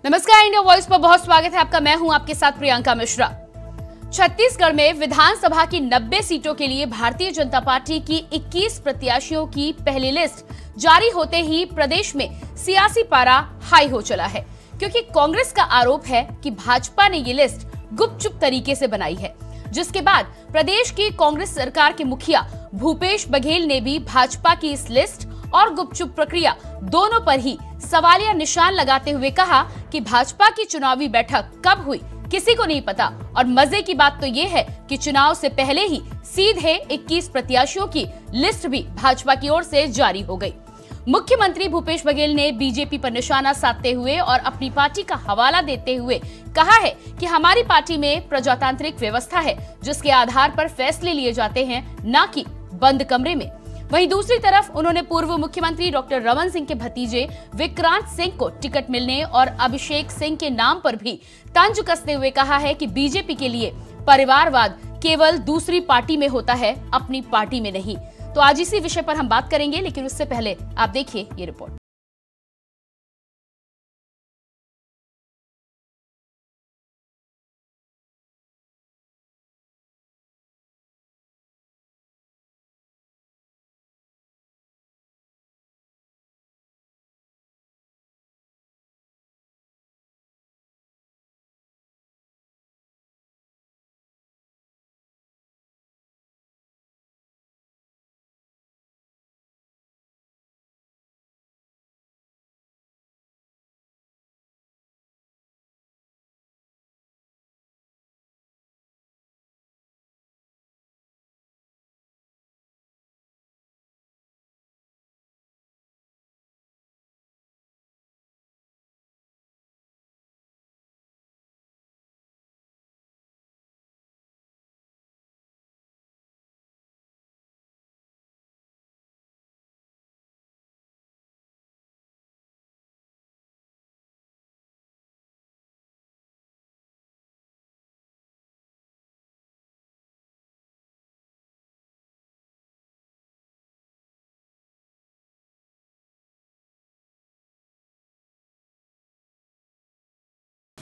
नमस्कार, India voice पर बहुत स्वागत है आपका। मैं हूं आपके साथ प्रियंका मिश्रा। छत्तीसगढ़ में विधानसभा की 90 सीटों के लिए भारतीय जनता पार्टी की 21 प्रत्याशियों की पहली लिस्ट जारी होते ही प्रदेश में सियासी पारा हाई हो चला है, क्योंकि कांग्रेस का आरोप है कि भाजपा ने ये लिस्ट गुपचुप तरीके से बनाई है। जिसके बाद प्रदेश की कांग्रेस सरकार के मुखिया भूपेश बघेल ने भी भाजपा की इस लिस्ट और गुपचुप प्रक्रिया दोनों पर ही सवालिया निशान लगाते हुए कहा कि भाजपा की चुनावी बैठक कब हुई किसी को नहीं पता, और मजे की बात तो ये है कि चुनाव से पहले ही सीधे 21 प्रत्याशियों की लिस्ट भी भाजपा की ओर से जारी हो गई। मुख्यमंत्री भूपेश बघेल ने बीजेपी पर निशाना साधते हुए और अपनी पार्टी का हवाला देते हुए कहा है कि हमारी पार्टी में प्रजातांत्रिक व्यवस्था है, जिसके आधार पर फैसले लिए जाते हैं, न कि बंद कमरे में। वहीं दूसरी तरफ उन्होंने पूर्व मुख्यमंत्री डॉक्टर रमन सिंह के भतीजे विक्रांत सिंह को टिकट मिलने और अभिषेक सिंह के नाम पर भी तंज कसते हुए कहा है कि बीजेपी के लिए परिवारवाद केवल दूसरी पार्टी में होता है, अपनी पार्टी में नहीं। तो आज इसी विषय पर हम बात करेंगे, लेकिन उससे पहले आप देखिए ये रिपोर्ट।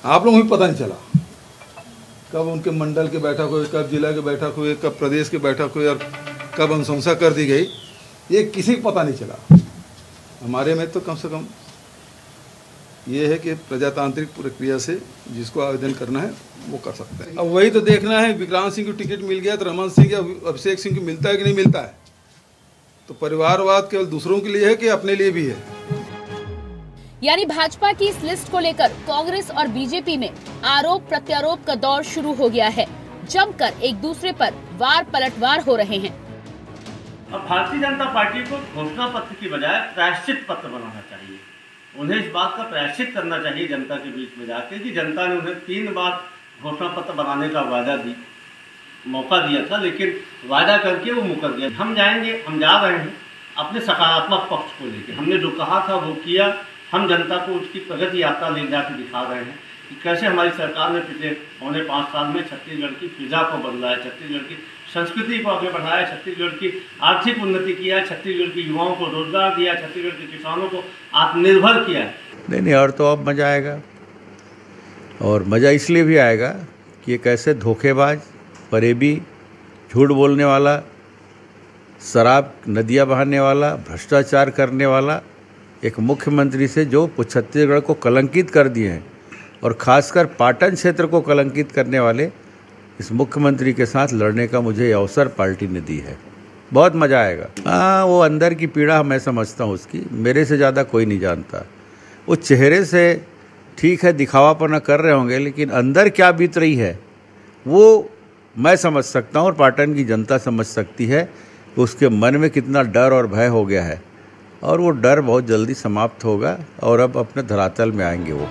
आप लोगों को पता नहीं चला कब उनके मंडल के बैठक हुए, कब जिला के बैठक हुए, कब प्रदेश के बैठक हुए और कब अनुशंसा कर दी गई, ये किसी को पता नहीं चला। हमारे में तो कम से कम ये है कि प्रजातांत्रिक प्रक्रिया से जिसको आवेदन करना है वो कर सकता है। अब वही तो देखना है, विक्रांत सिंह को टिकट मिल गया तो रमन सिंह या अभिषेक सिंह को मिलता है कि नहीं मिलता है। तो परिवारवाद केवल दूसरों के लिए है कि अपने लिए भी है। यानी भाजपा की इस लिस्ट को लेकर कांग्रेस और बीजेपी में आरोप प्रत्यारोप का दौर शुरू हो गया है। जमकर एक दूसरे पर वार पलटवार हो रहे हैं। अब भारतीय जनता पार्टी को घोषणा पत्र की बजाय प्रायश्चित पत्र बनाना चाहिए। उन्हें इस बात का प्रायश्चित करना चाहिए जनता के बीच में जाके कि जनता ने उन्हें 3 बार घोषणा पत्र बनाने का मौका दिया था, लेकिन वादा करके वो मुकर गए। हम जाएंगे, हम जा रहे हैं अपने सकारात्मक पक्ष को लेकर। हमने जो कहा था वो किया। हम जनता को उसकी प्रगति यात्रा ले जाकर दिखा रहे हैं कि कैसे हमारी सरकार ने पिछले 4.5 साल में छत्तीसगढ़ की फिजा को बदला है, छत्तीसगढ़ की संस्कृति को आगे बढ़ाया है, छत्तीसगढ़ की आर्थिक उन्नति किया है, छत्तीसगढ़ के युवाओं को रोजगार दिया, छत्तीसगढ़ के किसानों को आत्मनिर्भर किया है। नहीं, और तो अब मज़ा आएगा। और मज़ा इसलिए भी आएगा कि एक ऐसे धोखेबाज, फरेबी, झूठ बोलने वाला, शराब नदियाँ बहाने वाला, भ्रष्टाचार करने वाला एक मुख्यमंत्री से जो छत्तीसगढ़ को कलंकित कर दिए हैं और खासकर पाटन क्षेत्र को कलंकित करने वाले इस मुख्यमंत्री के साथ लड़ने का मुझे अवसर पार्टी ने दी है। बहुत मज़ा आएगा। हाँ, वो अंदर की पीड़ा मैं समझता हूँ उसकी, मेरे से ज़्यादा कोई नहीं जानता। वो चेहरे से ठीक है दिखावापना कर रहे होंगे, लेकिन अंदर क्या बीत रही है वो मैं समझ सकता हूँ और पाटन की जनता समझ सकती है। उसके मन में कितना डर और भय हो गया है, और वो डर बहुत जल्दी समाप्त होगा और अब अपने धरातल में आएंगे वो।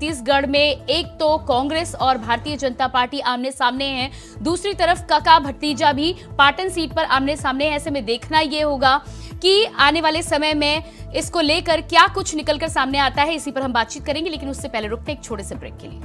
छत्तीसगढ़ में एक तो कांग्रेस और भारतीय जनता पार्टी आमने सामने हैं, दूसरी तरफ काका भतीजा भी पाटन सीट पर आमने सामने हैं। ऐसे में देखना ये होगा कि आने वाले समय में इसको लेकर क्या कुछ निकलकर सामने आता है। इसी पर हम बातचीत करेंगे, लेकिन उससे पहले रुकते एक छोटे से ब्रेक के लिए।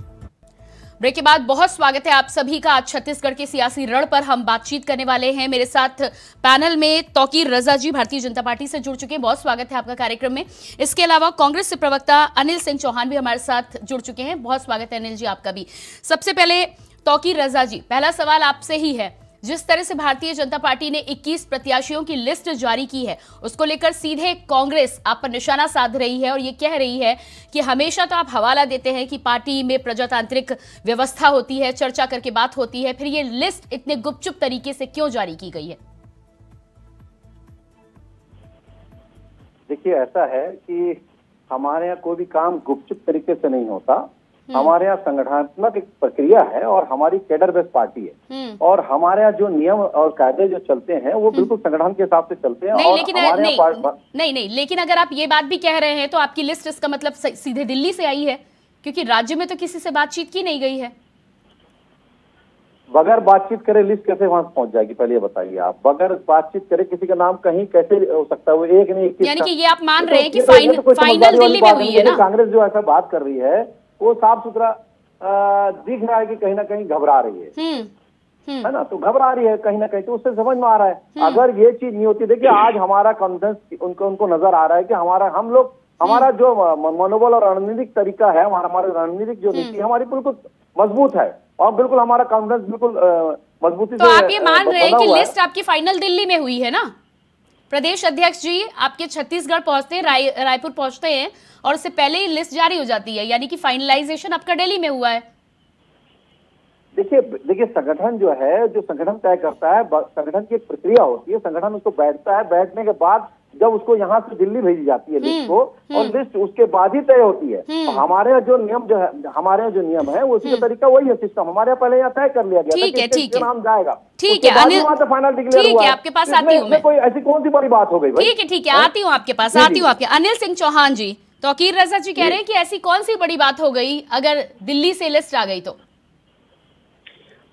ब्रेक के बाद बहुत स्वागत है आप सभी का। आज छत्तीसगढ़ के सियासी रण पर हम बातचीत करने वाले हैं। मेरे साथ पैनल में तौकीर रजा जी भारतीय जनता पार्टी से जुड़ चुके हैं, बहुत स्वागत है आपका कार्यक्रम में। इसके अलावा कांग्रेस से प्रवक्ता अनिल सिंह चौहान भी हमारे साथ जुड़ चुके हैं, बहुत स्वागत है अनिल जी आपका भी। सबसे पहले तौकीर रजा जी, पहला सवाल आपसे ही है। जिस तरह से भारतीय जनता पार्टी ने 21 प्रत्याशियों की लिस्ट जारी की है, उसको लेकर सीधे कांग्रेस आप पर निशाना साध रही है और ये कह रही है कि हमेशा तो आप हवाला देते हैं कि पार्टी में प्रजातांत्रिक व्यवस्था होती है, चर्चा करके बात होती है, फिर ये लिस्ट इतने गुपचुप तरीके से क्यों जारी की गई है? देखिए, ऐसा है कि हमारे यहाँ कोई भी काम गुपचुप तरीके से नहीं होता। हमारे यहाँ संगठनात्मक एक प्रक्रिया है और हमारी कैडर बेस्ड पार्टी है और हमारे यहाँ जो नियम और कायदे जो चलते हैं वो बिल्कुल संगठन के हिसाब से चलते हैं। नहीं, लेकिन लेकिन अगर आप ये बात भी कह रहे हैं तो आपकी लिस्ट इसका मतलब सीधे दिल्ली से आई है, क्योंकि राज्य में तो किसी से बातचीत की नहीं गई है। बगैर बातचीत करे लिस्ट कैसे वहां पहुंच जाएगी, पहले ये बताइए आप। बगैर बातचीत करे किसी का नाम कहीं कैसे हो सकता है? वो एक नहीं, यानी कि ये आप मान रहे हैं कि फाइनल दिल्ली में हुई है ना? कांग्रेस जो ऐसा बात कर रही है वो साफ सुथरा दिख रहा है कि कहीं ना कहीं घबरा रही है ना, तो घबरा रही है कहीं ना कहीं, तो उससे समझ में आ रहा है। अगर ये चीज नहीं होती, देखिए आज हमारा कॉन्फिडेंस उनको नजर आ रहा है कि हमारा जो मनोबल और रणनीतिक तरीका है, हमारा रणनीतिक जो नीति हमारी बिल्कुल मजबूत है और बिल्कुल हमारा कॉन्फिडेंस बिल्कुल मजबूती से। तो आप ये मान रहे हैं कि लिस्ट आपकी फाइनल दिल्ली में हुई है ना? प्रदेश अध्यक्ष जी आपके छत्तीसगढ़ पहुंचते हैं, रायपुर पहुंचते हैं और उससे पहले ही लिस्ट जारी हो जाती है, यानी कि फाइनलाइजेशन आपका दिल्ली में हुआ है। देखिए संगठन जो है, जो संगठन तय करता है, संगठन की प्रक्रिया होती है, संगठन उसको बैठता है, बैठने के बाद जब उसको यहाँ से दिल्ली भेजी जाती है लिस्ट को, और लिस्ट उसके बाद ही तय होती है। तो हमारे यहाँ जो नियम जो है, हमारे यहाँ जो नियम है उसी का तरीका वही है, सिस्टम हमारे यहाँ पहले यहाँ तय कर लिया गया। ठीक है, नाम जाएगा, ठीक है अनिल, फाइनल डिक्लेयर हुआ है। आपके पास आती हूँ मैं, कोई ऐसी कौन सी बड़ी बात हो गई? ठीक है आती हूँ आपके पास, आती हूँ आपके। अनिल सिंह चौहान जी, तौकीर रजा जी कह रहे हैं कि ऐसी कौन सी बड़ी बात हो गई अगर दिल्ली से लिस्ट आ गई तो?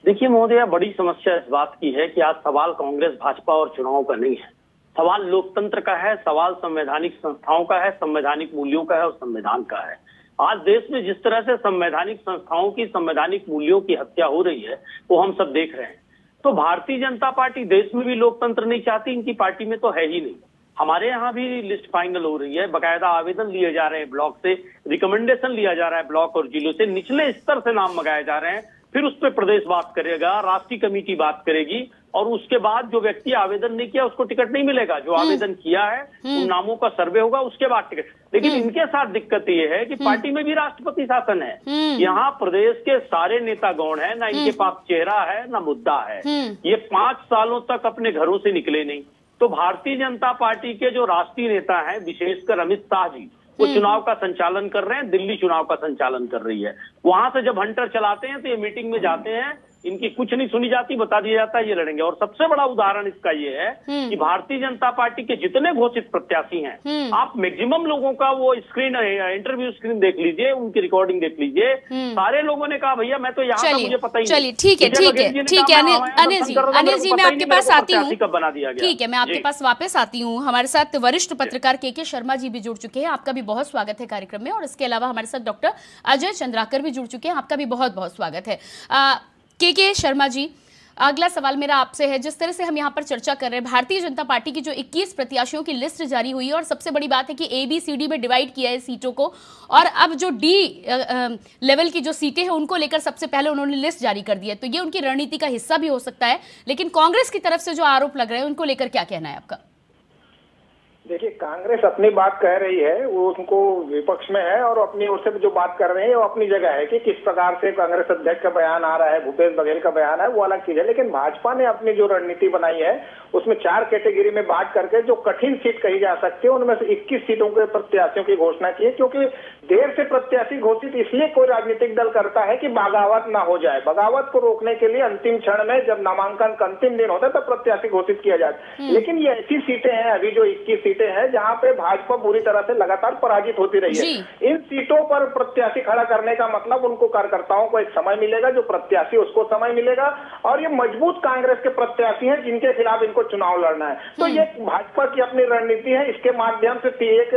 देखिए महोदया, बड़ी समस्या इस बात की है कि आज सवाल कांग्रेस भाजपा और चुनाव का नहीं है, सवाल लोकतंत्र का है, सवाल संवैधानिक संस्थाओं का है, संवैधानिक मूल्यों का है और संविधान का है। आज देश में जिस तरह से संवैधानिक संस्थाओं की, संवैधानिक मूल्यों की हत्या हो रही है वो हम सब देख रहे हैं। तो भारतीय जनता पार्टी देश में भी लोकतंत्र नहीं चाहती, इनकी पार्टी में तो है ही नहीं। हमारे यहाँ भी लिस्ट फाइनल हो रही है, बकायदा आवेदन लिए जा रहे हैं ब्लॉक से, रिकमेंडेशन लिया जा रहा है ब्लॉक और जिलों से, निचले स्तर से नाम मंगाए जा रहे हैं, फिर उस पर प्रदेश बात करेगा, राष्ट्रीय कमेटी बात करेगी और उसके बाद जो व्यक्ति आवेदन नहीं किया उसको टिकट नहीं मिलेगा। जो आवेदन किया है उन नामों का सर्वे होगा, उसके बाद टिकट। लेकिन इनके साथ दिक्कत ये है कि पार्टी में भी राष्ट्रपति शासन है, यहाँ प्रदेश के सारे नेता गौण है, ना इनके पास चेहरा है ना मुद्दा है। ये 5 सालों तक अपने घरों से निकले नहीं। तो भारतीय जनता पार्टी के जो राष्ट्रीय नेता हैं, विशेषकर अमित शाह जी, वो चुनाव का संचालन कर रहे हैं, दिल्ली चुनाव का संचालन कर रही है। वहां से जब हंटर चलाते हैं तो ये मीटिंग में जाते हैं, इनकी कुछ नहीं सुनी जाती, बता दिया जाता है ये लड़ेंगे। और सबसे बड़ा उदाहरण इसका ये है कि भारतीय जनता पार्टी के जितने घोषित प्रत्याशी हैं, आप मैक्सिमम लोगों का वो स्क्रीन, इंटरव्यू स्क्रीन देख लीजिए, उनकी रिकॉर्डिंग देख लीजिए, सारे लोगों ने कहा भैया मैं तो यहाँ था, मुझे पता ही नहीं। चलिए ठीक है अनिल जी मैं आपके पास आती हूँ, ठीक है मैं आपके पास वापस आती हूँ। हमारे साथ वरिष्ठ पत्रकार के शर्मा जी भी जुड़ चुके हैं, आपका भी बहुत स्वागत है कार्यक्रम में। और इसके अलावा हमारे साथ डॉक्टर अजय चंद्राकर भी जुड़ चुके हैं, आपका भी बहुत बहुत स्वागत है। के शर्मा जी, अगला सवाल मेरा आपसे है। जिस तरह से हम यहाँ पर चर्चा कर रहे हैं, भारतीय जनता पार्टी की जो 21 प्रत्याशियों की लिस्ट जारी हुई है और सबसे बड़ी बात है कि ABCD में डिवाइड किया है सीटों को, और अब जो D लेवल की जो सीटें हैं उनको लेकर सबसे पहले उन्होंने लिस्ट जारी कर दी है। तो ये उनकी रणनीति का हिस्सा भी हो सकता है, लेकिन कांग्रेस की तरफ से जो आरोप लग रहे हैं उनको लेकर क्या कहना है आपका? देखिए, कांग्रेस अपनी बात कह रही है, वो उनको विपक्ष में है और अपनी ओर से जो बात कर रहे हैं वो अपनी जगह है कि किस प्रकार से कांग्रेस अध्यक्ष का बयान आ रहा है, भूपेश बघेल का बयान है, वो अलग चीज है। लेकिन भाजपा ने अपनी जो रणनीति बनाई है उसमें 4 कैटेगरी में बांट करके जो कठिन सीट कही जा सकती है उनमें से 21 सीटों के प्रत्याशियों की घोषणा की है, क्योंकि देर से प्रत्याशी घोषित इसलिए कोई राजनीतिक दल करता है कि बगावत ना हो जाए। बगावत को रोकने के लिए अंतिम क्षण में जब नामांकन का अंतिम दिन होता है तब प्रत्याशी घोषित किया जाए। लेकिन ये ऐसी सीटें हैं, अभी जो 21 सीटें हैं जहां पे भाजपा पूरी तरह से लगातार पराजित होती रही है। इन सीटों पर प्रत्याशी खड़ा करने का मतलब उनको कार्यकर्ताओं को एक समय मिलेगा, जो प्रत्याशी उसको समय मिलेगा, और ये मजबूत कांग्रेस के प्रत्याशी हैं जिनके खिलाफ इनको चुनाव लड़ना है। तो ये भाजपा की अपनी रणनीति है। इसके माध्यम से एक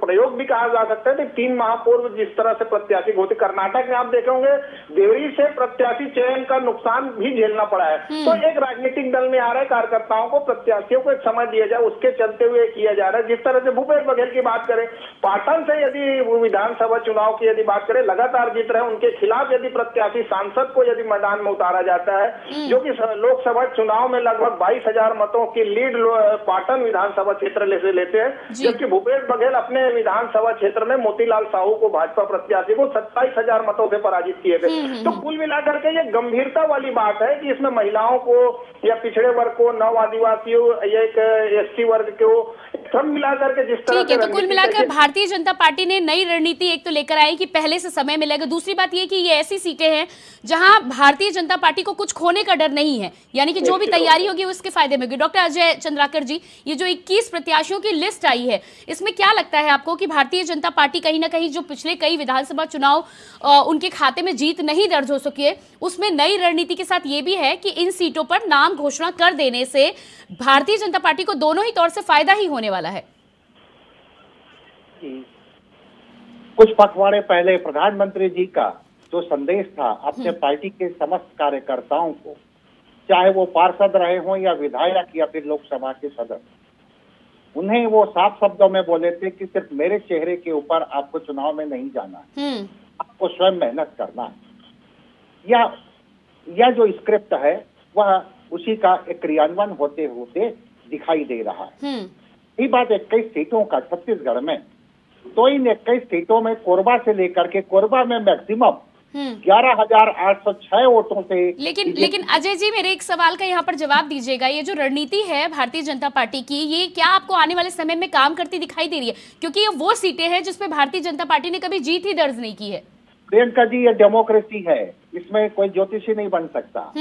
प्रयोग भी कहा जा सकता है कि 3 माह पूर्व जिस तरह से प्रत्याशी घोषित, कर्नाटक में आप देखेंगे देवरी से प्रत्याशी चयन का नुकसान भी झेलना पड़ा है। तो एक राजनीतिक दल में आ रहा है, कार्यकर्ताओं को, प्रत्याशियों को एक समय दिया जाए, उसके चलते हुए किया जा रहा है। जिस तरह से भूपेश बघेल की बात करें, पाटन से यदि विधानसभा चुनाव की यदि बात करें, लगातार जीत रहे, उनके खिलाफ यदि प्रत्याशी सांसद को यदि मैदान में उतारा जाता है, जो कि लोकसभा चुनाव में लगभग 22,000 मतों की लीड पाटन विधानसभा क्षेत्र से लेते हैं, जबकि भूपेश बघेल अपने विधानसभा क्षेत्र में मोतीलाल साहू को, भाजपा प्रत्याशी को 27,000 मतों से पराजित किए थे। तो कुल मिलाकर के ये गंभीरता वाली बात है कि इसमें महिलाओं को या पिछड़े वर्ग को, नव आदिवासियों, एक एसटी वर्ग को, सब मिलाकर के जिस तरह। ठीक है, तो कुल मिलाकर भारतीय जनता पार्टी ने नई रणनीति एक तो लेकर आई कि पहले से समय मिलेगा। दूसरी बात ये कि ये ऐसी सीटें हैं जहां भारतीय जनता पार्टी को कुछ खोने का डर नहीं है, यानी कि जो भी तैयारी होगी उसके फायदे में होगी। डॉक्टर अजय चंद्राकर जी, ये जो 21 प्रत्याशियों की लिस्ट आई है, इसमें क्या लगता है आपको कि भारतीय जनता पार्टी कहीं ना कहीं जो पिछले कई विधानसभा चुनाव उनके खाते में जीत नहीं दर्ज हो सकी है, उसमें नई रणनीति के साथ ये भी है कि इन सीटों पर नाम घोषणा कर देने से भारतीय जनता पार्टी को दोनों ही तौर से फायदा ही होने वाला है? कुछ पखवाड़े पहले प्रधानमंत्री जी का जो संदेश था अपने पार्टी के समस्त कार्यकर्ताओं को, चाहे वो पार्षद रहे हों या विधायक या फिर लोकसभा के सदस्य, उन्हें वो साफ शब्दों में बोले थे कि सिर्फ मेरे चेहरे के ऊपर आपको चुनाव में नहीं जाना है, आपको स्वयं मेहनत करना है। यह जो स्क्रिप्ट है वह उसी का एक क्रियान्वयन होते होते दिखाई दे रहा है। ये बात 21 सीटों का छत्तीसगढ़ में, तो इन 21 सीटों में कोरबा से लेकर के, कोरबा में मैक्सिमम 11,806 वोटों से। लेकिन अजय जी, मेरे एक सवाल का यहाँ पर जवाब दीजिएगा। ये जो रणनीति है भारतीय जनता पार्टी की, ये क्या आपको आने वाले समय में काम करती दिखाई दे रही है? क्योंकि ये वो सीटें हैं जिसमें भारतीय जनता पार्टी ने कभी जीत ही दर्ज नहीं की है। प्रियंका जी, ये डेमोक्रेसी है, इसमें कोई ज्योतिषी नहीं बन सकता।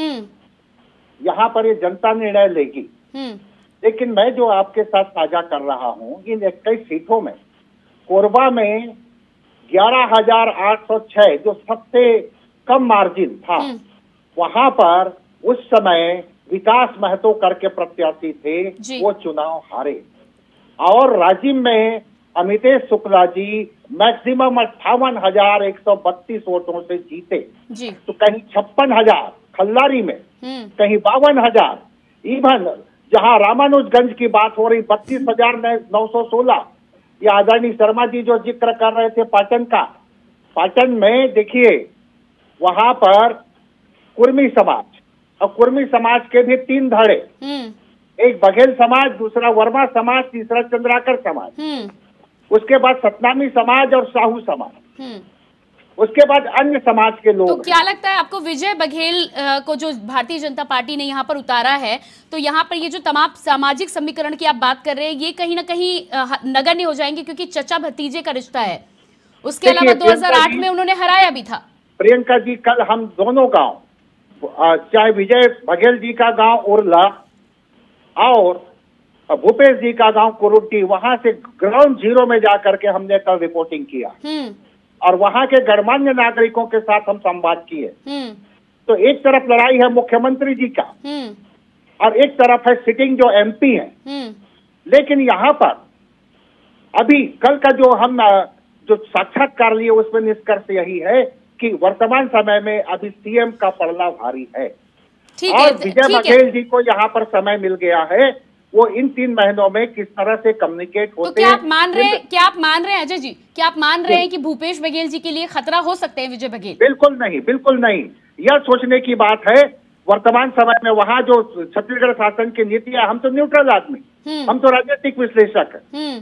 यहाँ पर ये जनता निर्णय लेगी। लेकिन मैं जो आपके साथ साझा कर रहा हूँ, इन 21 सीटों में कोरबा में 11,806 जो सबसे कम मार्जिन था, वहां पर उस समय विकास महतो करके प्रत्याशी थे, वो चुनाव हारे। और राजिम में अमितेश शुक्ला जी मैक्सिमम 58,132 वोटों से जीते। तो कहीं 56,000 खल्लारी में, कहीं 52,000, इवन जहां रामानुजगंज की बात हो रही 32,916, या आदरणीय शर्मा जी जो जिक्र कर रहे थे पाटन का, पाटन में देखिए वहां पर कुर्मी समाज, और कुर्मी समाज के भी 3 धड़े, एक बघेल समाज, दूसरा वर्मा समाज, तीसरा चंद्राकर समाज, उसके बाद सतनामी समाज और साहू समाज, उसके बाद अन्य समाज के लोग। तो क्या लगता है आपको, विजय बघेल को जो भारतीय जनता पार्टी ने यहाँ पर उतारा है, तो यहाँ पर ये जो तमाम सामाजिक समीकरण की आप बात कर रहे हैं, ये कहीं ना कहीं नगण्य हो जाएंगे क्योंकि चचा भतीजे का रिश्ता है। उसके अलावा 2008 में उन्होंने हराया भी था। प्रियंका जी, कल हम दोनों गांव, चाहे विजय बघेल जी का गांव उरला और भूपेश जी का गांव कुरुट्टी, वहां से ग्राउंड जीरो में जाकर के हमने कल रिपोर्टिंग किया और वहां के गणमान्य नागरिकों के साथ हम संवाद किए। तो एक तरफ लड़ाई है मुख्यमंत्री जी का और एक तरफ है सिटिंग जो एमपी है। लेकिन यहाँ पर अभी कल का जो हम जो साक्षात्कार लिए उसमें निष्कर्ष यही है कि वर्तमान समय में अभी सीएम का पलड़ा भारी है और विजय बघेल जी को यहाँ पर समय मिल गया है, वो इन 3 महीनों में किस तरह से कम्युनिकेट होते हैं। तो क्या आप मान रहे हैं अजय जी, क्या आप मान रहे हैं कि भूपेश बघेल जी के लिए खतरा हो सकते हैं विजय बघेल? बिल्कुल नहीं, बिल्कुल नहीं। यह सोचने की बात है वर्तमान समय में वहाँ जो छत्तीसगढ़ शासन की नीति है, हम तो न्यूट्रल आदमी, हम तो राजनीतिक विश्लेषक हैं,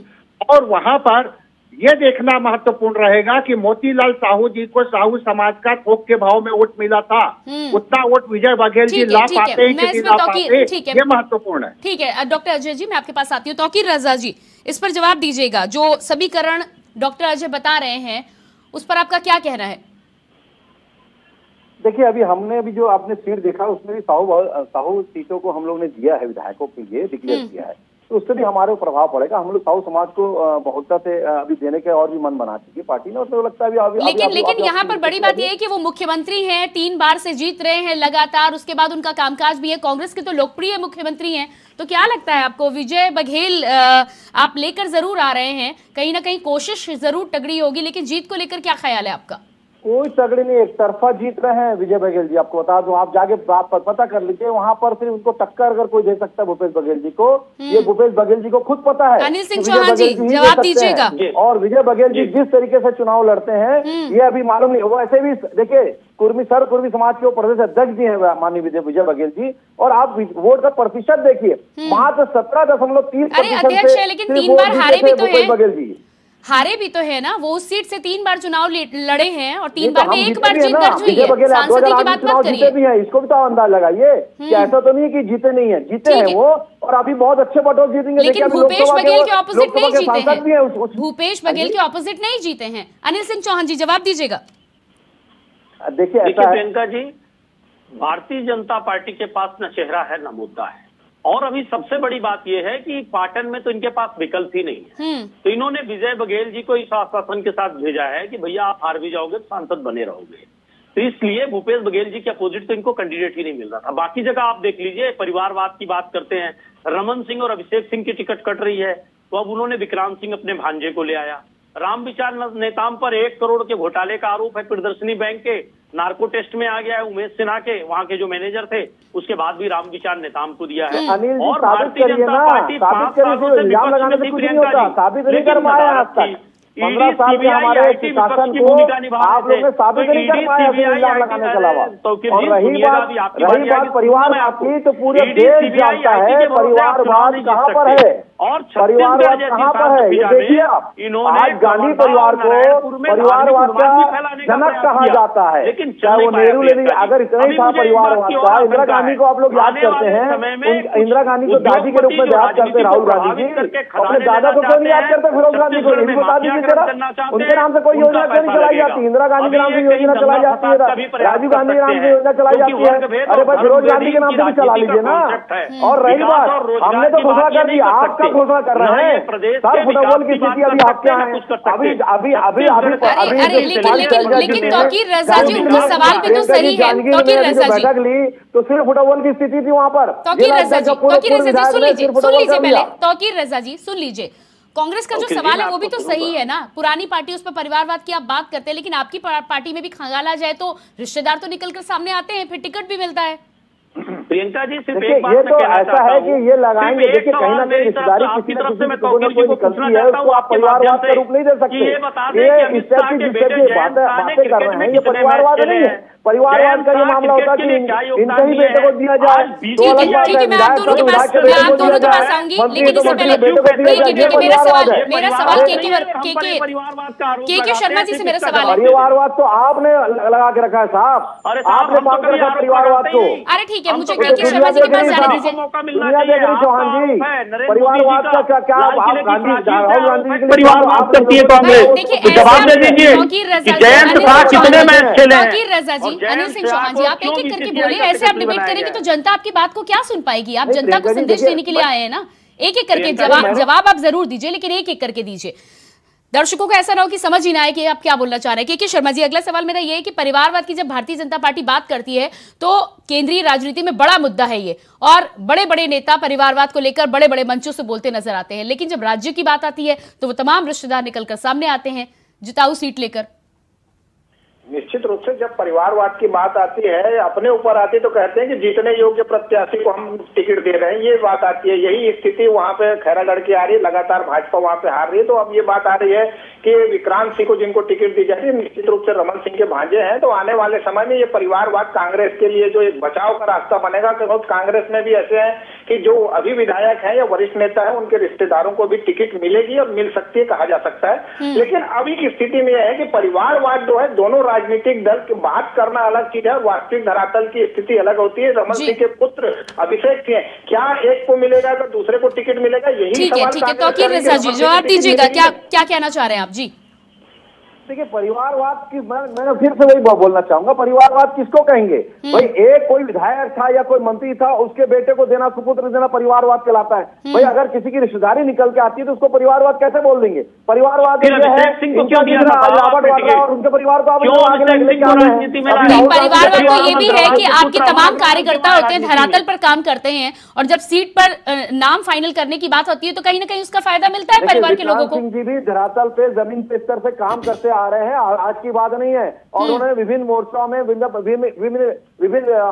और वहाँ पर यह देखना महत्वपूर्ण रहेगा कि मोतीलाल साहू जी को साहू समाज का थोक के भाव में वोट मिला था, उतना वोट विजय बघेल जी ला पाते हैं कि ला पाते, ये महत्वपूर्ण है। ठीक है डॉक्टर अजय जी, मैं आपके पास आती हूँ। तौकीर रजा जी, इस पर जवाब दीजिएगा। जो समीकरण डॉक्टर अजय बता रहे हैं उस पर आपका क्या कहना है? देखिए, अभी जो आपने सीट देखा उसमें भी साहू सीटों को हम लोग ने दिया है, विधायकों के लिए डिक्लेयर किया है, तो उससे भी हमारे प्रभाव पड़ेगा। हम लोग साहू समाज को बहुलता से अभी देने के और भी मन बना चुकी है पार्टी ने, और तो लगता है अभी लेकिन यहाँ पर बड़ी बात यह है कि वो मुख्यमंत्री हैं, 3 बार से जीत रहे हैं लगातार, उसके बाद उनका कामकाज भी है, कांग्रेस के तो लोकप्रिय मुख्यमंत्री हैं। तो क्या लगता है आपको, विजय बघेल आप लेकर जरूर आ रहे हैं, कहीं ना कहीं कोशिश जरूर तगड़ी होगी, लेकिन जीत को लेकर क्या ख्याल है आपका? कोई तगड़ी नहीं, एक तरफा जीत रहे हैं विजय बघेल जी। आपको बता दूं, आप जाके पता कर लीजिए, वहां पर फिर उनको टक्कर अगर कोई दे सकता है भूपेश बघेल जी को, ये भूपेश बघेल जी को खुद पता है। अनिल सिंह चौहान जी जवाब दीजिएगा। और विजय बघेल जी जिस तरीके से चुनाव लड़ते हैं ये अभी मालूम नहीं। वो ऐसे भी देखिए कुर्मी समाज के प्रदेश अध्यक्ष जी है माननीय विजय बघेल जी, और आप वोट का प्रतिशत देखिए, मात्र 17.30%। लेकिन 3 बार हारे भी तो है बघेल जी, हारे भी तो है ना, वो उस सीट से 3 बार चुनाव लड़े हैं और 3 बार में 1 बार जीत दर्ज हुई है। सांसदी की बात मत करिए। भी है, इसको भी तो अंदाज लगाइए कि ऐसा तो नहीं है कि जीते नहीं है, जीते हैं वो, और अभी बहुत अच्छे बटोर जीतेंगे। लेकिन भूपेश बघेल के ऑपोजिट नहीं जीते हैं, भूपेश बघेल के ऑपोजिट नहीं जीते हैं। अनिल सिंह चौहान जी जवाब दीजिएगा। देखिए प्रियंका जी, भारतीय जनता पार्टी के पास न चेहरा है न मुद्दा है, और अभी सबसे बड़ी बात यह है कि पाटन में तो इनके पास विकल्प ही नहीं है। तो इन्होंने विजय बघेल जी को इस आश्वासन के साथ भेजा है कि भैया आप हार भी जाओगे तो सांसद बने रहोगे। तो इसलिए भूपेश बघेल जी के अपोजिट तो इनको कैंडिडेट ही नहीं मिल रहा था। बाकी जगह आप देख लीजिए, परिवारवाद की बात करते हैं, रमन सिंह और अभिषेक सिंह की टिकट कट रही है, तो अब उन्होंने विक्रांत सिंह अपने भांजे को ले आया। राम विचार नेताम पर 1 करोड़ के घोटाले का आरोप है, प्रियदर्शनी बैंक के नार्को टेस्ट में आ गया है उमेश सिन्हा के, वहां के जो मैनेजर थे, उसके बाद भी राम विचार नेताम को दिया है। और भारतीय जनता पार्टी 5 सालों से विपक्ष में थी प्रियंका जी, लेकिन 15 साल के हमारे शासन को आप लोग ने साबित नहीं कर पाया इल्जाम लगाने के अलावा। और रही बात परिवारवाद की, तो पूरे देश जानता है परिवारवाद कहाँ पर है, और परिवारवाद कहाँ पर है। ये देखिए आप, आज गांधी परिवार को परिवारवाद का जनक कहा जाता है, चाहे वो नेहरू लेडी, अगर इतना ही था परिवारवाद का, इंदिरा गांधी को आप लोग याद करते हैं, इंदिरा गांधी को दादी के रूप में याद करते राहुल गांधी जी, अपने दादा को क्यों नहीं याद करते फिरोज गांधी को, ये बता दीजिए जरा। उनके नाम से कोई योजना क्यों नहीं चलाई जाती? इंदिरा गांधी के नाम से योजना चलाई जाती है, राजीव गांधी के नाम से योजना चलाई जाती है, अरे भाई फिरोज गांधी के नाम से भी चला लीजिए ना। और रही बात, हमने तो घोषणा कर दी, आप कब घोषणा कर रहे हैं? सर फुटबॉल की स्थिति अभी आप क्या है? लेकिन तौकीर रजा जी, उनका सवाल भी तो सही है। तौकीर रजा जी बैठक ली तो सिर्फ फुटबॉल की स्थिति थी वहाँ पर। तौकीर रजा जी सुन लीजिए पहले, तौकीर रजा जी सुन लीजिए। कांग्रेस का जो सवाल है वो भी तो सही है ना, पुरानी पार्टी, उस पर परिवारवाद की आप बात करते हैं, लेकिन आपकी पार्टी में भी खंगाला जाए तो रिश्तेदार तो निकल कर सामने आते हैं, फिर टिकट भी मिलता है। प्रियंका जी सिर्फ एक बात तो ऐसा है कि ये लगाएंगे, देखिए कहीं ना कहीं रिश्तेदारी किसी न किसी को निकलती है, उसको आप परिवारवाद का रूप नहीं दे सकते। ये इस टाइप की बातें कर रहे हैं, ये परिवारवाद नहीं है। परिवारवाद का ये मामला होता है कि इनके ही बेटे को दिया जाए तो अलग बात है, विधायक को विधायक के बेटे को दिया जाए, मंत्री को मंत्री के बेटे को दिया जाए। मेरा सवाल के शर्मा जी से मेरा सवाल है। परिवारवाद तो आपने लगा के रखा है साहब, आपने मांग कर रखा परिवारवाद को। अरे ठीक है, मुझे के शर्मा जी के पास जाने दीजिए। दुनिया देख रही चौहान जी, परिवारवाद का क्या आप गांधी राहुल गांधी के परिवारवाद करती है कांग्रेस, तो जवाब दे दीजिए कि जयंत शाह कितने मैच खेले हैं। तौकीर रजा जी, अनिल सिंह चौहान जी, आप एक एक करके बोले, ऐसे आप डिबेट करेंगे तो जनता आपकी बात को क्या सुन पाएगी? आप जनता को संदेश देने के लिए आए हैं ना, एक एक करके जवाब आप जरूर दीजिए, लेकिन एक एक करके दीजिए, दर्शकों को ऐसा ना हो कि समझ ही ना आए कि आप क्या बोलना चाह रहे हैं। के शर्मा जी, अगला सवाल मेरा ये है कि परिवारवाद की जब भारतीय जनता पार्टी बात करती है तो केंद्रीय राजनीति में बड़ा मुद्दा है ये, और बड़े बड़े नेता परिवारवाद को लेकर बड़े बड़े मंचों से बोलते नजर आते हैं, लेकिन जब राज्य की बात आती है तो वो तमाम रिश्तेदार निकलकर सामने आते हैं जिताऊ सीट लेकर। निश्चित रूप से जब परिवारवाद की बात आती है, अपने ऊपर आती है, तो कहते हैं कि जीतने योग्य प्रत्याशी को हम टिकट दे रहे हैं, ये बात आती है। यही स्थिति वहां पे खैरागढ़ की आ रही है, लगातार भाजपा वहां पे हार रही है। तो अब ये बात आ रही है कि विक्रांत सिंह को जिनको टिकट दी जा रही है, निश्चित रूप से रमन सिंह के भांजे हैं, तो आने वाले समय में ये परिवारवाद कांग्रेस के लिए जो एक बचाव का रास्ता बनेगा। क्योंकि कांग्रेस में भी ऐसे हैं कि जो अभी विधायक है या वरिष्ठ नेता है, उनके रिश्तेदारों को भी टिकट मिलेगी और मिल सकती है, कहा जा सकता है। लेकिन अभी की स्थिति में यह है कि परिवारवाद जो है, दोनों राजनीतिक दल की बात करना अलग चीज है, वास्तविक धरातल की स्थिति अलग होती है। रमन सिंह के पुत्र अभिषेक सिंह, क्या एक को मिलेगा तो दूसरे को टिकट मिलेगा, यही सवाल। ठीक है, तौकीर रजा जी जवाब दीजिएगा, क्या कहना चाह रहे हैं आप जी? देखिए परिवारवाद की मैं फिर से वही बोलना चाहूंगा, परिवारवाद किसको कहेंगे? भाई एक कोई विधायक था या कोई मंत्री था, उसके बेटे को देना, सुपुत्र देना परिवारवाद कहलाता है। भाई अगर किसी की रिश्तेदारी निकल के आती है तो उसको परिवारवाद कैसे बोल देंगे? परिवारवाद ये है और उनके परिवार को परिवारवाद तो ये भी है कि आपके तमाम कार्यकर्ता होते हैं, धरातल पर काम करते हैं, और जब सीट पर नाम फाइनल करने की बात होती है तो कहीं ना कहीं उसका फायदा मिलता है परिवार के लोगों को। सिंह जी भी धरातल पे जमीन पे स्तर से काम करते आ रहे हैं, आज की बात नहीं है, और उन्होंने विभिन्न मोर्चों में विभिन्न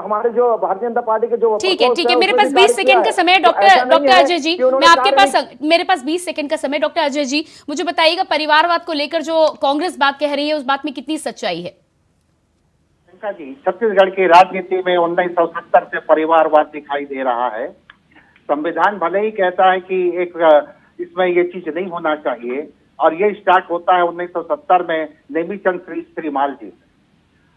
हमारे जो भारतीय जनता पार्टी के जो ठीक है मेरे पास 20 सेकंड का समय डॉक्टर अजय जी, मैं आपके पास मेरे पास 20 सेकंड का समय। डॉक्टर अजय जी मुझे बताइएगा, परिवारवाद को लेकर जो कांग्रेस बात कह रही है उस बात में कितनी सच्चाई है? जी छत्तीसगढ़ की राजनीति में 1970 से परिवारवाद दिखाई दे रहा है। संविधान भले ही कहता है कि एक इसमें ये चीज नहीं होना चाहिए, और ये स्टार्ट होता है 1970 में नेमीचंद श्रीमाल जी से,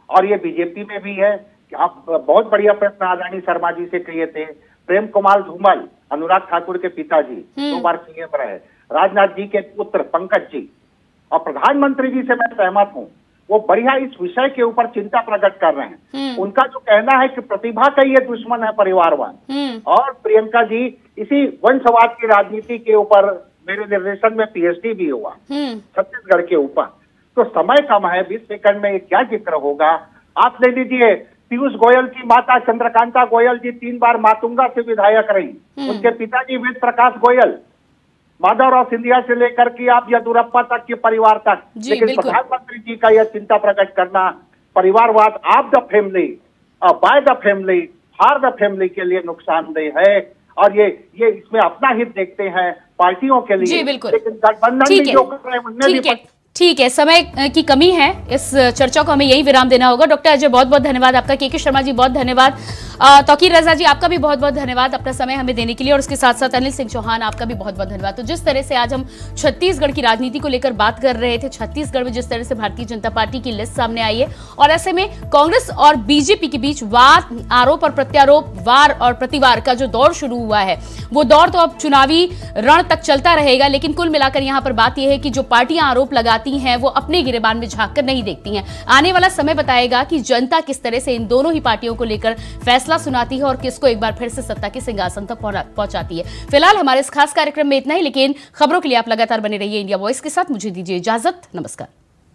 और ये बीजेपी में भी है। आप बहुत बढ़िया प्रश्न आदरणीय शर्मा जी से किए थे। प्रेम कुमार धूमल, अनुराग ठाकुर के पिताजी 2 बार सीएम रहे, राजनाथ जी के पुत्र पंकज जी, और प्रधानमंत्री जी से मैं सहमत हूँ, वो बढ़िया इस विषय के ऊपर चिंता प्रकट कर रहे हैं। उनका जो कहना है कि प्रतिभा का ये दुश्मन है परिवारवाद, और प्रियंका जी इसी वंशवाद की राजनीति के ऊपर मेरे निर्देशन में पीएचडी भी हुआ छत्तीसगढ़ के ऊपर। तो समय कम है, 20 सेकंड में क्या जिक्र होगा? आप ले लीजिए पीयूष गोयल की माता चंद्रकांता गोयल जी 3 बार मातुंगा से विधायक रही। उनके पिताजी वेद प्रकाश गोयल माधवराव सिंधिया से लेकर के आप येदुरप्पा तक के परिवार तक, लेकिन प्रधानमंत्री जी का यह चिंता प्रकट करना परिवारवाद of the family, by the family, for the family के लिए नुकसानदेह है, और ये इसमें अपना हित देखते हैं पार्टियों के लिए, लेकिन गठबंधन भी जो कर रहे हैं उनमें भी। ठीक है, समय की कमी है, इस चर्चा को हमें यही विराम देना होगा। डॉक्टर अजय बहुत बहुत धन्यवाद आपका, के शर्मा जी बहुत धन्यवाद, तौकीर रजा जी आपका भी बहुत बहुत धन्यवाद अपना समय हमें देने के लिए, और उसके साथ साथ अनिल सिंह चौहान आपका भी बहुत बहुत धन्यवाद। तो जिस तरह से आज हम छत्तीसगढ़ की राजनीति को लेकर बात कर रहे थे, छत्तीसगढ़ में जिस तरह से भारतीय जनता पार्टी की लिस्ट सामने आई है, और ऐसे में कांग्रेस और बीजेपी के बीच वाद, आरोप और प्रत्यारोप, वार और प्रतिवार का जो दौर शुरू हुआ है, वो दौर तो अब चुनावी रण तक चलता रहेगा। लेकिन कुल मिलाकर यहाँ पर बात यह है कि जो पार्टियां आरोप लगाती हैं वो अपने गिरेबान में झांक कर नहीं देखती हैं। आने वाला समय बताएगा कि जनता किस तरह से इन दोनों ही पार्टियों को लेकर फैसला सुनाती है और किसको एक बार फिर से सत्ता के सिंहासन तक पहुंचाती है। फिलहाल हमारे इस खास कार्यक्रम में इतना ही, लेकिन खबरों के लिए आप लगातार बने रहिए इंडिया वॉइस के साथ। मुझे दीजिए इजाजत, नमस्कार।